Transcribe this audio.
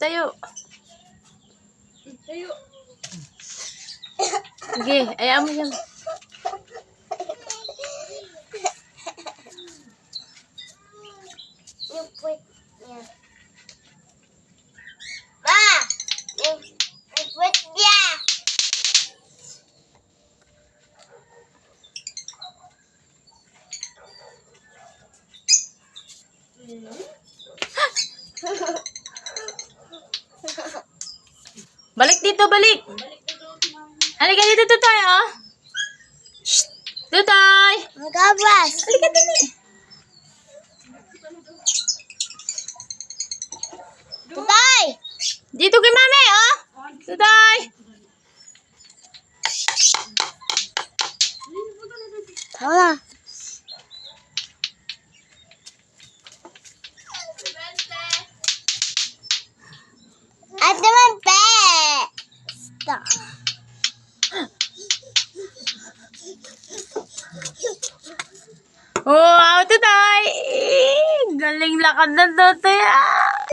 tayo. Tayo. Sige, ayaw mo yan. Yung puwet niya. Ma! Yung puwet niya! Balik dito, balik. Halika dito, Tutoy, oh. Shh! Tutoy! Magabas! Halika dito. Tutay! Dito kay mami, oh. Tutoy! Tama. At naman, pe! Stop. Wow, Tutoy! Galing lakad ng Tutoy, ah.